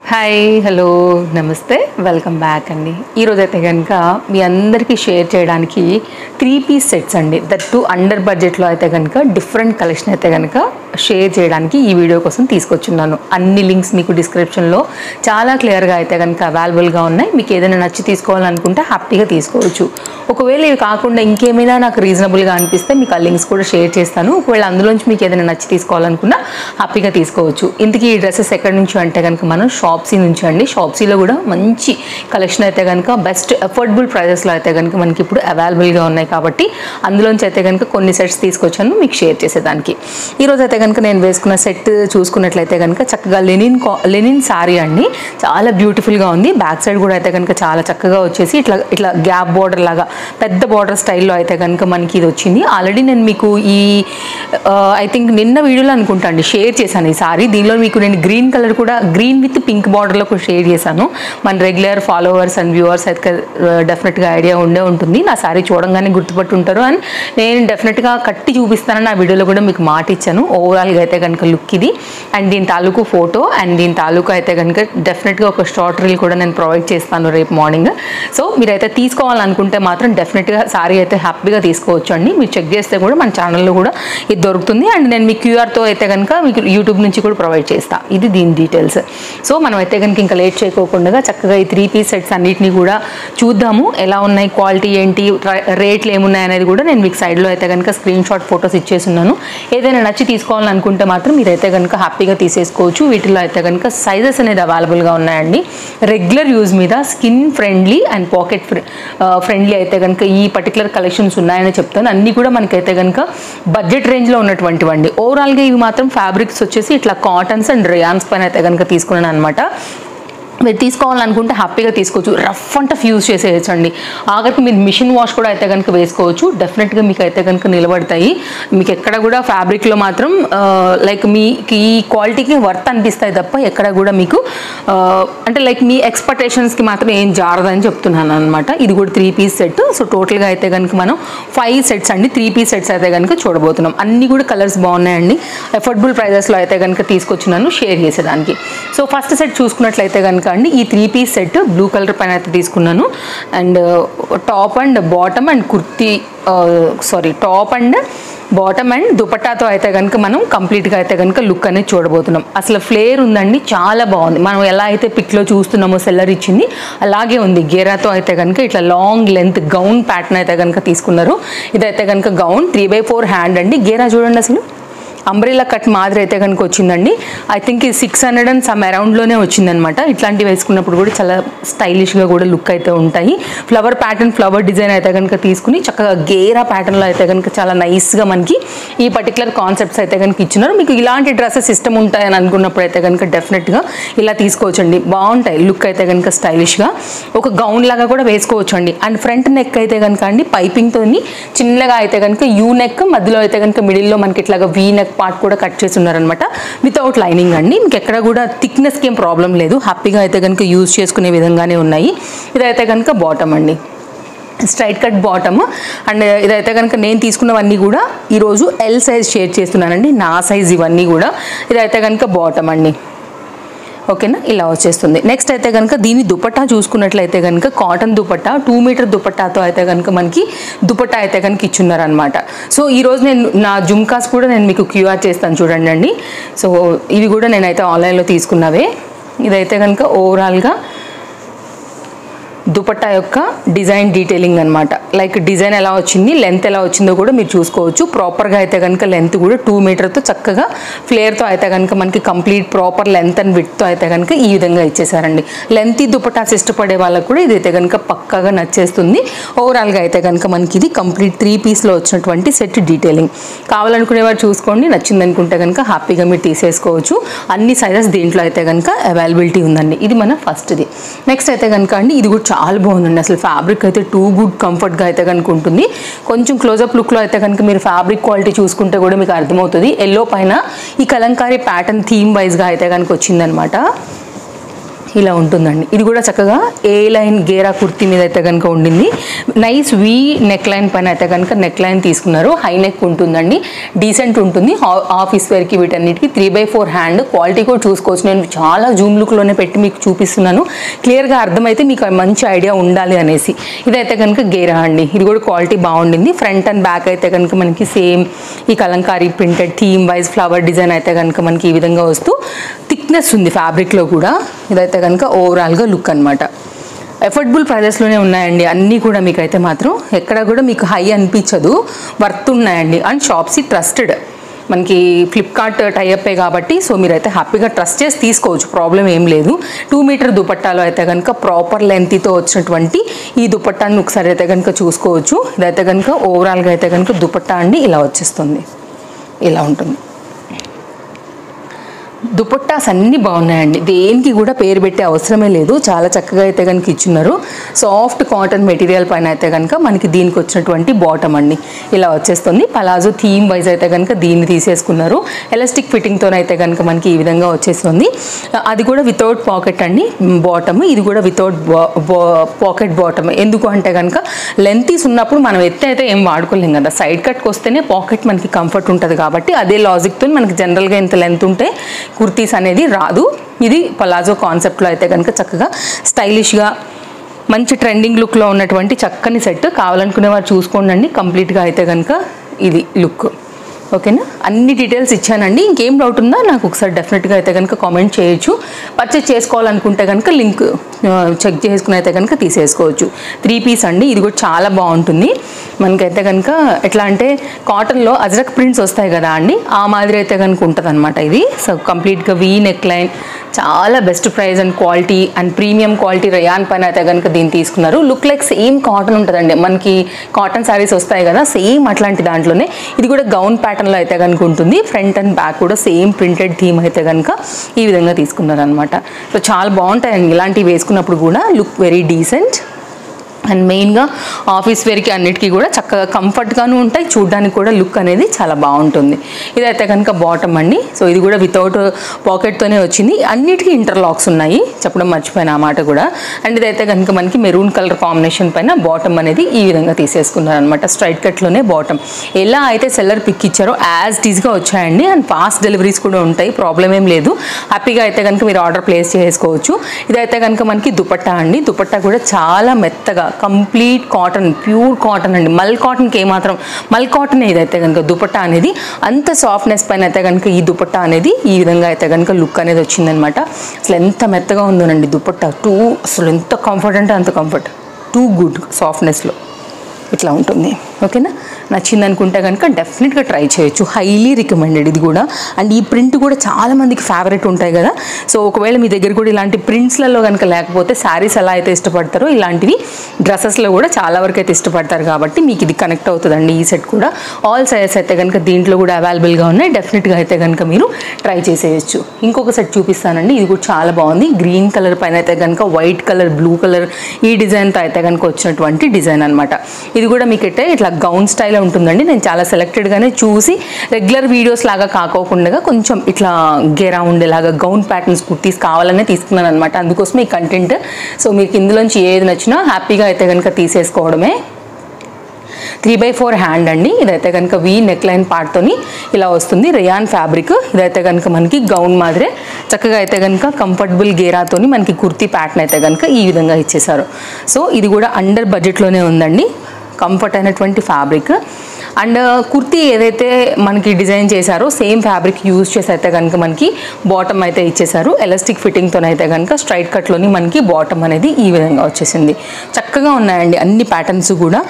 Hi hello నమస్తే welcome back అండి. ఈరోజు అయితే కనుక మీ అందరికీ షేర్ చేయడానికి 3 పీస్ సెట్స్ అండి, దట్ టు అండర్ బడ్జెట్లో అయితే కనుక డిఫరెంట్ కలెక్షన్ అయితే కనుక షేర్ చేయడానికి ఈ వీడియో కోసం తీసుకొచ్చున్నాను. అన్ని లింక్స్ మీకు డిస్క్రిప్షన్లో చాలా క్లియర్గా అయితే కనుక అవైలబుల్గా ఉన్నాయి. మీకు ఏదైనా నచ్చి తీసుకోవాలనుకుంటే హ్యాపీగా తీసుకోవచ్చు. ఒకవేళ ఇవి కాకుండా ఇంకేమైనా నాకు రీజనబుల్గా అనిపిస్తే మీకు ఆ లింక్స్ కూడా షేర్ చేస్తాను. ఒకవేళ అందులోంచి మీకు ఏదైనా నచ్చి తీసుకోవాలనుకున్నా హ్యాపీగా తీసుకోవచ్చు. ఇంతకీ ఈ డ్రెస్సెస్ ఎక్కడి నుంచి అంటే కనుక మనం షాప్సీ నుంచి అండి. షాప్సీలో కూడా మంచి కలెక్షన్ అయితే కనుక బెస్ట్ అఫోర్డబుల్ ప్రైజెస్లో అయితే కనుక మనకి ఇప్పుడు అవైలబుల్గా ఉన్నాయి. కాబట్టి అందులోంచి అయితే కనుక కొన్ని సెట్స్ తీసుకొచ్చాను మీకు షేర్ చేసేదానికి. ఈరోజు అయితే కనుక నేను వేసుకున్న సెట్ చూసుకున్నట్లయితే కనుక చక్కగా లెనిన్ సారీ అండి. చాలా బ్యూటిఫుల్గా ఉంది. బ్యాక్ సైడ్ కూడా అయితే కనుక చాలా చక్కగా వచ్చేసి ఇట్లా గ్యాప్ బార్డర్ లాగా పెద్ద బార్డర్ స్టైల్లో అయితే కనుక మనకి ఇది వచ్చింది. ఆల్రెడీ నేను మీకు ఈ ఐ థింక్ నిన్న వీడియోలో అనుకుంటా అండి షేర్ చేశాను ఈ సారీ. దీనిలో మీకు నేను గ్రీన్ కలర్ కూడా గ్రీన్ విత్ పింక్ బార్డర్లో కూడా షేర్ చేశాను. మన రెగ్యులర్ ఫాలోవర్స్ అండ్ వ్యూవర్స్ అయితే డెఫినెట్గా ఐడియా ఉంటుంది. నా సారీ చూడంగానే గుర్తుపట్టి ఉంటారు. అండ్ నేను డెఫినెట్గా కట్టి చూపిస్తానని ఆ వీడియోలో కూడా మీకు మాట ఇచ్చాను. ఓవరాల్గా అయితే కనుక లుక్ ఇది. అండ్ దీని తాలూకు ఫోటో అండ్ దీని తాలూకు అయితే కనుక డెఫినెట్గా ఒక షార్ట్ రీల్ కూడా నేను ప్రొవైడ్ చేస్తాను రేపు మార్నింగ్. సో మీరైతే తీసుకోవాలనుకుంటే మాత్రం డెఫినెట్గా సారీ అయితే హ్యాపీగా తీసుకోవచ్చు అండి. మీరు చెక్ చేస్తే కూడా మన ఛానల్లో కూడా ఇది దొరుకుతుంది. అండ్ నేను మీ క్యూఆర్తో అయితే కనుక మీకు యూట్యూబ్ నుంచి కూడా ప్రొవైడ్ చేస్తాను. ఇది దీని డీటెయిల్స్. సో మనం అయితే కనుక ఇంకా లేట్ చేయకోకుండా చక్కగా ఈ 3 పీస్ సెట్స్ అన్నిటిని కూడా చూద్దాము. ఎలా ఉన్నాయి, క్వాలిటీ ఏంటి, రేట్లు ఏమున్నాయి అనేది కూడా నేను మీకు సైడ్లో అయితే కనుక స్క్రీన్ షాట్ ఫొటోస్ ఇచ్చేస్తున్నాను. ఏదైనా నచ్చి తీసుకోవాలనుకుంటే మాత్రం మీరైతే కనుక హ్యాపీగా తీసేసుకోవచ్చు. వీటిలో అయితే కనుక సైజెస్ అనేది అవైలబుల్గా ఉన్నాయండి. రెగ్యులర్ యూజ్ మీద skin friendly and pocket friendly అయితే కనుక ఈ పర్టికులర్ కలెక్షన్స్ ఉన్నాయని చెప్తాను. అన్నీ కూడా మనకైతే కనుక బడ్జెట్ రేంజ్లో ఉన్నటువంటివండి. ఓవరాల్గా ఇవి మాత్రం ఫ్యాబ్రిక్స్ వచ్చేసి ఇట్లా కాటన్స్ అండ్ రియాన్స్ పైన అయితే కనుక తీసుకున్నాను అనమాట. మీరు తీసుకోవాలనుకుంటే హ్యాపీగా తీసుకోవచ్చు. రఫ్ అండ్ టఫ్ యూజ్ చేసేయచ్చు అండి. ఆఖరికి మీరు మిషన్ వాష్ కూడా అయితే కనుక వేసుకోవచ్చు. డెఫినెట్గా మీకు అయితే కనుక నిలబడతాయి. మీకు ఎక్కడ కూడా ఫ్యాబ్రిక్లో మాత్రం లైక్ మీకు ఈ క్వాలిటీకి వర్త్ అనిపిస్తాయి తప్ప ఎక్కడ కూడా మీకు అంటే లైక్ మీ ఎక్స్పెక్టేషన్స్కి మాత్రం ఏం జారదని చెప్తున్నాను అనమాట. ఇది కూడా 3 పీస్ సెట్. సో టోటల్గా అయితే కనుక మనం 5 సెట్స్ అండి, 3 పీస్ సెట్స్ అయితే కనుక చూడబోతున్నాం. అన్నీ కూడా కలర్స్ బాగున్నాయండి. అఫోర్డబుల్ ప్రైజెస్లో అయితే కనుక తీసుకొచ్చినాను షేర్ చేసేదానికి. సో ఫస్ట్ సెట్ చూసుకున్నట్లయితే కనుక అండి ఈ 3 పీస్ సెట్ బ్లూ కలర్ పైన అయితే తీసుకున్నాను. And top and bottom and kurti top and bottom and దుపట్టాతో అయితే కనుక మనం కంప్లీట్గా అయితే కనుక లుక్ అనేది చూడబోతున్నాం. అసలు ఫ్లేర్ ఉందండి, చాలా బాగుంది. మనం ఎలా అయితే పిక్లో చూస్తున్నామో సెల్లర్ ఇచ్చింది అలాగే ఉంది. గేరాతో అయితే కనుక ఇట్లా లాంగ్ లెంత్ గౌన్ ప్యాటర్న్ అయితే కనుక తీసుకున్నారు. ఇదైతే కనుక గౌన్ 3/4 హ్యాండ్ అండి. గేరా చూడండి, అసలు అంబ్రెల్లా కట్ మాదిరి అయితే కనుక వచ్చిందండి. ఐ థింక్ ఇది 600 అండ్ సమ్ అరౌండ్లోనే వచ్చిందనమాట. ఇట్లాంటివి వేసుకున్నప్పుడు కూడా చాలా స్టైలిష్గా కూడా లుక్ అయితే ఉంటాయి. ఫ్లవర్ ప్యాటర్న్, ఫ్లవర్ డిజైన్ అయితే కనుక తీసుకుని చక్కగా గేరా ప్యాటర్న్లో అయితే కనుక చాలా నైస్గా మనకి ఈ పర్టికులర్ కాన్సెప్ట్స్ అయితే కనుక ఇచ్చినారు. మీకు ఇలాంటి డ్రెస్సెస్ ఇష్టం ఉంటాయని అనుకున్నప్పుడు అయితే కనుక డెఫినెట్గా ఇలా తీసుకోవచ్చండి. బాగుంటాయి, లుక్ అయితే కనుక స్టైలిష్గా ఒక గౌన్ లాగా కూడా వేసుకోవచ్చు అండి. అండ్ ఫ్రంట్ నెక్ అయితే కనుక అండి పైపింగ్తో చిన్నగా అయితే కనుక యూ నెక్, మధ్యలో అయితే కనుక మిడిల్లో మనకి ఇట్లాగా వీ నెక్ పార్ట్ కూడా కట్ చేసి ఉన్నారనమాట. వితౌట్ లైనింగ్ అండి. మీకు ఎక్కడ కూడా థిక్నెస్కి ఏం ప్రాబ్లం లేదు. హ్యాపీగా అయితే కనుక యూజ్ చేసుకునే విధంగానే ఉన్నాయి. ఇదైతే కనుక బాటమ్ అండి, స్ట్రైట్ కట్ బాటమ్. అండ్ ఇదైతే కనుక నేను తీసుకున్నవన్నీ కూడా ఈరోజు ఎల్ సైజ్ షేర్ చేస్తున్నానండి, నా సైజ్ ఇవన్నీ కూడా. ఇదైతే కనుక బాటమ్ అండి, ఓకేనా, ఇలా వచ్చేస్తుంది. నెక్స్ట్ అయితే కనుక దీని దుపట్టా చూసుకున్నట్లయితే కనుక కాటన్ దుపట్టా 2 మీటర్ దుపట్టాతో అయితే కనుక మనకి దుపట్టా అయితే కనుక ఇచ్చున్నారనమాట. సో ఈరోజు నేను నా జుమ్కాస్ కూడా నేను మీకు క్యూఆర్ చేస్తాను చూడండి అండి. సో ఇవి కూడా నేనైతే ఆన్లైన్లో తీసుకున్నవే. ఇదైతే కనుక ఓవరాల్గా దుపట్టా యొక్క డిజైన్ డీటెయిలింగ్ అనమాట. లైక్ డిజైన్ ఎలా వచ్చింది, లెంత్ ఎలా వచ్చిందో కూడా మీరు చూసుకోవచ్చు. ప్రాపర్గా అయితే కనుక లెంత్ కూడా 2 మీటర్తో చక్కగా ఫ్లేర్తో అయితే కనుక మనకి కంప్లీట్ ప్రాపర్ లెంత్ అండ్ విడ్త్తో అయితే కనుక ఈ విధంగా ఇచ్చేసారండి. లెంత్ దుపట్టాస్ ఇష్టపడే వాళ్ళకు కూడా ఇదైతే కనుక పక్కాగా నచ్చేస్తుంది. ఓవరాల్గా అయితే కనుక మనకి ఇది కంప్లీట్ 3 పీస్లో వచ్చినటువంటి సెట్ డీటెయిలింగ్. కావాలనుకునేవారు చూసుకోండి, నచ్చింది అనుకుంటే కనుక హ్యాపీగా మీరు తీసేసుకోవచ్చు. అన్ని సైజెస్ దీంట్లో అయితే కనుక అవైలబిలిటీ ఉందండి. ఇది మన ఫస్ట్ది. నెక్స్ట్ అయితే కనుక అండి ఇది కూడా చాలా బాగుందండి. అసలు ఫ్యాబ్రిక్ అయితే టూ గుడ్ కంఫర్ట్గా అయితే కనుక ఉంటుంది. కొంచెం క్లోజప్ లుక్లో అయితే కనుక మీరు ఫ్యాబ్రిక్ క్వాలిటీ చూసుకుంటే కూడా మీకు అర్థమవుతుంది. ఎల్లో పైన ఈ కలంకారీ ప్యాటర్న్ థీమ్ వైజ్గా అయితే కనుక వచ్చిందనమాట. ఇలా ఉంటుందండి. ఇది కూడా చక్కగా ఏ లైన్ గేరా కుర్తీ మీద అయితే కనుక ఉండింది. నైస్ వీ నెక్ లైన్ పైన అయితే కనుక నెక్ లైన్ తీసుకున్నారు. హై నెక్ ఉంటుందండి, డీసెంట్ ఉంటుంది. ఆఫీస్ వేర్కి వీటన్నిటికి 3/4 హ్యాండ్. క్వాలిటీ కూడా చూసుకోవచ్చు. నేను చాలా జూమ్ లుక్లోనే పెట్టి మీకు చూపిస్తున్నాను, క్లియర్గా అర్థమైతే మీకు మంచి ఐడియా ఉండాలి అనేసి. ఇదైతే కనుక గేరా అండి. ఇది కూడా క్వాలిటీ బాగుండింది. ఫ్రంట్ అండ్ బ్యాక్ అయితే కనుక మనకి సేమ్ ఈ Kalamkari printed theme wise flower design అయితే కనుక మనకి ఈ విధంగా వస్తూ థిక్నెస్ ఉంది ఫ్యాబ్రిక్లో కూడా. ఇదైతే కనుక ఓవరాల్గా లుక్ అనమాట. ఎఫర్డబుల్ ప్రైజెస్లోనే ఉన్నాయండి అన్నీ కూడా. మీకైతే మాత్రం ఎక్కడ కూడా మీకు హై అనిపించదు, వర్త్ ఉన్నాయండి. అండ్ షాప్సీ ట్రస్టెడ్, మనకి ఫ్లిప్కార్ట్ టైఅప్పే కాబట్టి సో మీరైతే హ్యాపీగా ట్రస్ట్ చేసి తీసుకోవచ్చు, ప్రాబ్లం ఏం లేదు. 2 మీటర్ దుపట్టాలో అయితే కనుక ప్రాపర్ లెంత్తో వచ్చినటువంటి ఈ దుపట్టాన్ని ఒకసారి అయితే కనుక చూసుకోవచ్చు. ఇదైతే కనుక ఓవరాల్గా అయితే కనుక దుపట్టా అండి ఇలా వచ్చేస్తుంది, ఇలా ఉంటుంది. దుపట్టాస్ అన్నీ బాగున్నాయండి, దేనికి కూడా పేరు పెట్టే అవసరమే లేదు. చాలా చక్కగా అయితే కనుక ఇచ్చున్నారు. సాఫ్ట్ కాటన్ మెటీరియల్ పైన అయితే కనుక మనకి దీనికి వచ్చినటువంటి బాటమ్ అండి ఇలా వచ్చేస్తుంది. పలాజో థీమ్ వైజ్ అయితే కనుక దీన్ని తీసేసుకున్నారు. ఎలాస్టిక్ ఫిట్టింగ్తోనైతే కనుక మనకి ఈ విధంగా వచ్చేస్తుంది. అది కూడా వితౌట్ పాకెట్ అండి బాటమ్. ఇది కూడా వితౌట్ పాకెట్ బాటమ్. ఎందుకు అంటే కనుక లెంతీస్ ఉన్నప్పుడు మనం ఎత్తి అయితే ఏం వాడుకోలేం కదా, సైడ్ కట్కి వస్తేనే పాకెట్ మనకి కంఫర్ట్ ఉంటుంది కాబట్టి అదే లాజిక్తో మనకి జనరల్గా ఇంత లెంత్ ఉంటే కుర్తీస్ అనేది రాదు. ఇది పలాజో కాన్సెప్ట్లో అయితే కనుక చక్కగా స్టైలిష్గా మంచి ట్రెండింగ్ లుక్లో ఉన్నటువంటి చక్కని సెట్. కావాలనుకునే వారు చూసుకోండి. కంప్లీట్గా అయితే కనుక ఇది లుక్. ఓకేనా, అన్ని డీటెయిల్స్ ఇచ్చానండి. ఇంకేం డౌట్ ఉందా నాకు ఒకసారి డెఫినెట్గా అయితే కనుక కామెంట్ చేయొచ్చు. పర్చేస్ చేసుకోవాలనుకుంటే కనుక లింక్ చెక్ చేసుకుని అయితే కనుక తీసేసుకోవచ్చు. 3 పీస్ అండి. ఇది కూడా చాలా బాగుంటుంది. మనకైతే కనుక ఎట్లా అంటే కాటన్లో అజ్రక్ ప్రింట్స్ వస్తాయి కదా అండి, ఆ మాదిరి అయితే కనుక ఉంటుంది అనమాట ఇది. సో కంప్లీట్గా వీ నెక్ లైన్, చాలా best price and quality and premium quality rayon పైన అయితే కనుక దీన్ని తీసుకున్నారు. లుక్ లైక్ సేమ్ కాటన్ ఉంటుందండి, మనకి కాటన్ శారీస్ వస్తాయి కదా సేమ్ అట్లాంటి దాంట్లోనే. ఇది కూడా గౌన్ ప్యాటర్న్లో అయితే కనుక ఉంటుంది. ఫ్రంట్ అండ్ బ్యాక్ కూడా సేమ్ ప్రింటెడ్ థీమ్ అయితే కనుక ఈ విధంగా తీసుకున్నారు అనమాట. సో చాలా బాగుంటాయండి ఇలాంటివి వేసుకున్నప్పుడు కూడా, లుక్ వెరీ డీసెంట్. అండ్ మెయిన్గా ఆఫీస్ వేర్కి అన్నిటికీ కూడా చక్కగా కంఫర్ట్గాను ఉంటాయి, చూడడానికి కూడా లుక్ అనేది చాలా బాగుంటుంది. ఇదైతే కనుక బాటమ్ అండి. సో ఇది కూడా వితౌట్ పాకెట్తోనే వచ్చింది. అన్నిటికీ ఇంటర్లాక్స్ ఉన్నాయి, చెప్పడం మర్చిపోయిన ఆ మాట కూడా. అండ్ ఇదైతే కనుక మనకి మెరూన్ కలర్ కాంబినేషన్ పైన బాటమ్ అనేది ఈ విధంగా తీసేసుకున్నారు అనమాట. స్ట్రైట్ కట్లోనే బాటమ్. ఎలా అయితే సెల్లర్ పిక్ ఇచ్చారో యాజ్ టీజ్గా వచ్చాయండి. అండ్ ఫాస్ట్ డెలివరీస్ కూడా ఉంటాయి, ప్రాబ్లం ఏం లేదు. హ్యాపీగా అయితే కనుక మీరు ఆర్డర్ ప్లేస్ చేసుకోవచ్చు. ఇదైతే కనుక మనకి దుపట్టా అండి. దుపట్టా కూడా చాలా మెత్తగా కంప్లీట్ కాటన్, ప్యూర్ కాటన్ అండి. మల్ కాటన్కి ఏమాత్రం మల్ కాటన్ ఇదైతే కనుక దుపట్టా అనేది అంత సాఫ్ట్నెస్ పైన అయితే కనుక ఈ దుపట్టా అనేది ఈ విధంగా అయితే కనుక లుక్ అనేది వచ్చిందనమాట. అసలు ఎంత మెత్తగా ఉందోనండి దుపట్టా. అసలు ఎంత కంఫర్ట్ అంటే అంత కంఫర్ట్, టూ గుడ్ సాఫ్ట్నెస్లో ఇట్లా ఉంటుంది. ఓకేనా, నచ్చింది అనుకుంటే కనుక డెఫినెట్గా ట్రై చేయొచ్చు. హైలీ రికమెండెడ్ ఇది కూడా. అండ్ ఈ ప్రింట్ కూడా చాలా మందికి ఫేవరెట్ ఉంటాయి కదా. సో ఒకవేళ మీ దగ్గర కూడా ఇలాంటి ప్రింట్స్లలో కనుక లేకపోతే శారీస్ ఎలా అయితే ఇష్టపడతారో ఇలాంటివి డ్రెస్సెస్లో కూడా చాలా వరకు అయితే ఇష్టపడతారు కాబట్టి మీకు ఇది కనెక్ట్ అవుతుందండి. ఈ సెట్ కూడా ఆల్ సైజెస్ అయితే కనుక దీంట్లో కూడా అవైలబుల్గా ఉన్నాయి. డెఫినెట్గా అయితే కనుక మీరు ట్రై చేసేయచ్చు. ఇంకొక సెట్ చూపిస్తానండి. ఇది కూడా చాలా బాగుంది. గ్రీన్ కలర్ పైన అయితే కనుక వైట్ కలర్, బ్లూ కలర్ ఈ డిజైన్తో అయితే కనుక వచ్చినటువంటి డిజైన్ అనమాట. ఇది కూడా మీకు అయితే ఇట్లా గౌన్ స్టైల్ ఉంటుందండి. నేను చాలా సెలెక్టెడ్గానే చూసి రెగ్యులర్ వీడియోస్ లాగా కాకోకుండా కొంచెం ఇట్లా గేరా ఉండేలాగా గౌన్ ప్యాటర్న్స్ కుర్తీస్ కావాలనే తీసుకున్నాను అనమాట. అందుకోసమే ఈ కంటెంట్. సో మీకు ఇందులోంచి ఏది నచ్చినా హ్యాపీగా అయితే కనుక తీసేసుకోవడమే. 3/4 హ్యాండ్ అండి. ఇదైతే కనుక వీ నెక్ లైన్ పార్ట్తోని ఇలా వస్తుంది. Rayon fabric. ఇదైతే కనుక మనకి గౌన్ మాదిరే చక్కగా అయితే కనుక కంఫర్టబుల్ గేరాతోని మనకి కుర్తీ ప్యాటర్న్ అయితే కనుక ఈ విధంగా ఇచ్చేసారు. సో ఇది కూడా అండర్ బడ్జెట్లోనే ఉందండి. కంఫర్ట్ అయినటువంటి ఫ్యాబ్రిక్. అండ్ కుర్తీ ఏదైతే మనకి డిజైన్ చేశారో సేమ్ ఫ్యాబ్రిక్ యూజ్ చేసి అయితే కనుక మనకి బాటమ్ అయితే ఇచ్చేసారు. ఎలాస్టిక్ ఫిట్టింగ్తోనైతే కనుక స్ట్రైట్ కట్లోని మనకి బాటమ్ అనేది ఈ విధంగా వచ్చేసింది. చక్కగా ఉన్నాయండి అన్ని ప్యాటర్న్స్ కూడా.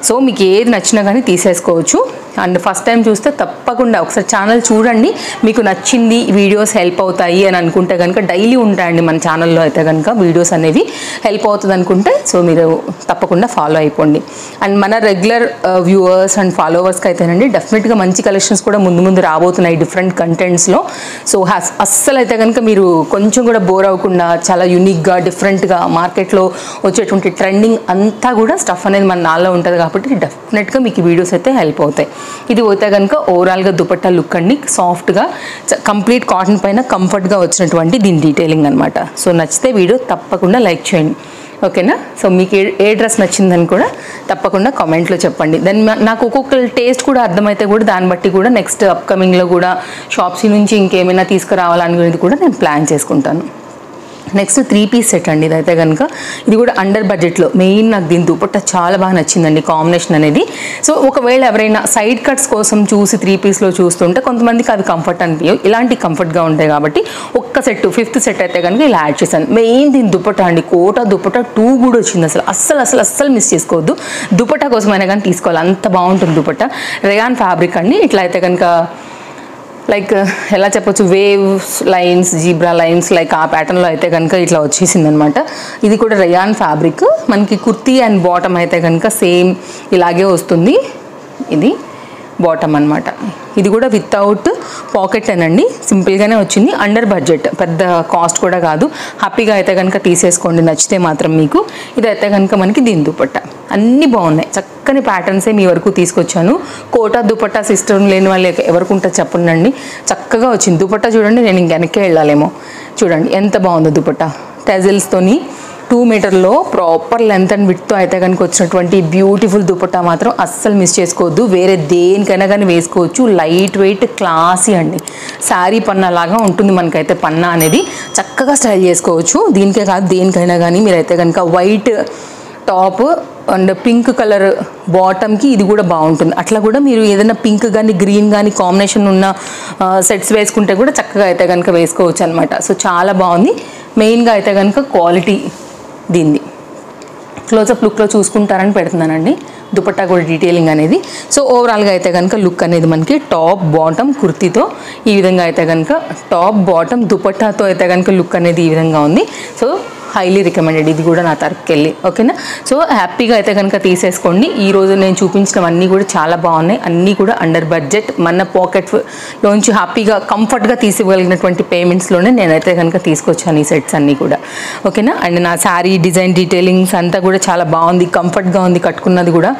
సో మీకు ఏది నచ్చినా కానీ తీసేసుకోవచ్చు. అండ్ ఫస్ట్ టైం చూస్తే తప్పకుండా ఒకసారి ఛానల్ చూడండి, మీకు నచ్చింది, వీడియోస్ హెల్ప్ అవుతాయి అని అనుకుంటే కనుక డైలీ ఉంటాయండి మన ఛానల్లో అయితే కనుక వీడియోస్ అనేవి హెల్ప్ అవుతుంది అనుకుంటే సో మీరు తప్పకుండా ఫాలో అయిపోండి. అండ్ మన రెగ్యులర్ వ్యూవర్స్ అండ్ ఫాలోవర్స్కి అయితేనండి డెఫినెట్గా మంచి కలెక్షన్స్ కూడా ముందు రాబోతున్నాయి డిఫరెంట్ కంటెంట్స్లో. సో అస్సలు అయితే కనుక మీరు కొంచెం కూడా బోర్ అవ్వకుండా చాలా యూనిక్గా డిఫరెంట్గా మార్కెట్లో వచ్చేటువంటి ట్రెండింగ్ అంతా కూడా స్టఫ్ అనేది మన నాలో ఉంటుంది కాబట్టి డెఫినెట్గా మీకు వీడియోస్ అయితే హెల్ప్ అవుతాయి. ఇది పోతే కనుక ఓవరాల్గా దుపట్టా లుక్ అండి, సాఫ్ట్గా కంప్లీట్ కాటన్ పైన కంఫర్ట్గా వచ్చినటువంటి దీని డీటెయిలింగ్ అనమాట. సో నచ్చితే వీడియో తప్పకుండా లైక్ చేయండి, ఓకేనా. సో మీకు ఏ డ్రెస్ నచ్చిందని కూడా తప్పకుండా కామెంట్లో చెప్పండి. దాన్ని నాకు ఒక్కొక్క టేస్ట్ కూడా అర్థమైతే కూడా దాన్ని బట్టి కూడా నెక్స్ట్ అప్కమింగ్లో కూడా షాప్స్ నుంచి ఇంకేమైనా తీసుకురావాలనేది కూడా నేను ప్లాన్ చేసుకుంటాను. నెక్స్ట్ 3 పీస్ సెట్ అండి. ఇదైతే కనుక ఇది కూడా అండర్ బడ్జెట్లో, మెయిన్ నాకు దీని దుపట్టా చాలా బాగా నచ్చిందండి కాంబినేషన్ అనేది. సో ఒకవేళ ఎవరైనా సైడ్ కట్స్ కోసం చూసి 3 పీస్లో చూస్తుంటే కొంతమందికి అది కంఫర్ట్ అనిపించవు, ఇలాంటి కంఫర్ట్గా ఉంటాయి కాబట్టి ఒక్క సెట్ 5th సెట్ అయితే కనుక ఇలా యాడ్ చేశాను. మెయిన్ దీని దుపట్టా అండి, కోటా దుపట్టా 2 కూడా వచ్చింది. అస్సలు మిస్ చేసుకోవద్దు, దుపట్టా కోసమైనా కానీ తీసుకోవాలి, అంత బాగుంటుంది దుపట్టా. రేయాన్ ఫ్యాబ్రిక్ అండి. ఇట్లా అయితే కనుక లైక్ ఎలా చెప్పొచ్చు, waves lines, zebra lines like ఆ ప్యాటర్న్లో అయితే కనుక ఇట్లా వచ్చేసింది అనమాట. ఇది కూడా రేయాన్ ఫ్యాబ్రిక్. మనకి కుర్తీ అండ్ బాటమ్ అయితే కనుక సేమ్ ఇలాగే వస్తుంది. ఇది బాటమ్ అనమాట. ఇది కూడా వితౌట్ పాకెట్ అనండి, సింపుల్గానే వచ్చింది. అండర్ బడ్జెట్, పెద్ద కాస్ట్ కూడా కాదు. హ్యాపీగా అయితే కనుక తీసేసుకోండి నచ్చితే మాత్రం మీకు. ఇదైతే కనుక మనకి దీని దుపట్టా అన్నీ బాగున్నాయి, చక్కని ప్యాటర్న్సే మీ వరకు తీసుకొచ్చాను. కోటా దుపట్టా సిస్టమ్ లేని వాళ్ళు ఎవరికి ఉంటుంది చెప్పండి, చక్కగా వచ్చింది దుపట్టా. చూడండి, నేను ఇంక వెనక్కే వెళ్ళాలేమో. చూడండి ఎంత బాగుందో దుపట్టా, టెజిల్స్తోని 2 మీటర్లో ప్రాపర్ లెంత్ అండ్ విడ్త్తో అయితే కనుక వచ్చినటువంటి బ్యూటిఫుల్ దుపట్టా మాత్రం అస్సలు మిస్ చేసుకోవద్దు. వేరే దేనికైనా కానీ వేసుకోవచ్చు, లైట్ వెయిట్ క్లాసీ అండి. శారీ పన్నా లాగా ఉంటుంది మనకైతే పన్నా అనేది, చక్కగా స్టైల్ చేసుకోవచ్చు. దీనికే కాదు దేనికైనా కానీ మీరైతే కనుక white top and pink colour బాటమ్కి ఇది కూడా బాగుంటుంది. అట్లా కూడా మీరు ఏదైనా పింక్ కానీ గ్రీన్ కానీ కాంబినేషన్ ఉన్న సెట్స్ వేసుకుంటే కూడా చక్కగా అయితే కనుక వేసుకోవచ్చు అనమాట. సో చాలా బాగుంది. మెయిన్గా అయితే కనుక క్వాలిటీ దీన్ని క్లోజప్ లుక్లో చూసుకుంటారని పెడుతున్నానండి, దుపట్టా కూడా డీటెయిలింగ్ అనేది. సో ఓవరాల్గా అయితే కనుక లుక్ అనేది మనకి టాప్ బాటమ్ కుర్తీతో ఈ విధంగా అయితే కనుక, టాప్ బాటమ్ దుపట్టాతో అయితే కనుక లుక్ అనేది ఈ విధంగా ఉంది. సో హైలీ రికమెండెడ్, ఇది కూడా నా తరపుకి వెళ్ళి, ఓకేనా. సో హ్యాపీగా అయితే కనుక తీసేసుకోండి. ఈరోజు నేను చూపించినవన్నీ కూడా చాలా బాగున్నాయి, అన్నీ కూడా అండర్ బడ్జెట్, మన పాకెట్లోంచి హ్యాపీగా కంఫర్ట్గా తీసుకోగలిగినటువంటి పేమెంట్స్లోనే నేనైతే కనుక తీసుకొచ్చాను ఈ సెట్స్ అన్నీ కూడా, ఓకేనా. అండ్ నా శారీ డిజైన్ డీటెయిలింగ్స్ అంతా కూడా చాలా బాగుంది, కంఫర్ట్గా ఉంది, కట్టుకున్నది కూడా.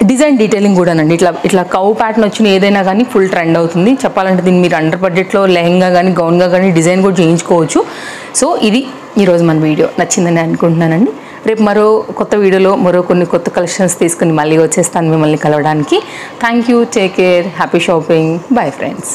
డిజైన్ డీటెయిలింగ్ కూడానండి, ఇట్లా కవ్ ప్యాటర్న్ వచ్చిన ఏదైనా కానీ ఫుల్ ట్రెండ్ అవుతుంది. చెప్పాలంటే దీన్ని మీరు అండర్ బడ్జెట్లో లెహంగా కానీ గౌన్గా కానీ డిజైన్ కూడా చేయించుకోవచ్చు. సో ఇది ఈరోజు మన వీడియో నచ్చిందని అనుకుంటున్నానండి. రేపు మరో కొత్త వీడియోలో మరో కొన్ని కొత్త కలెక్షన్స్ తీసుకుని మళ్ళీ వచ్చేస్తాను మిమ్మల్ని కలవడానికి. Thank you, take care, happy shopping, bye friends.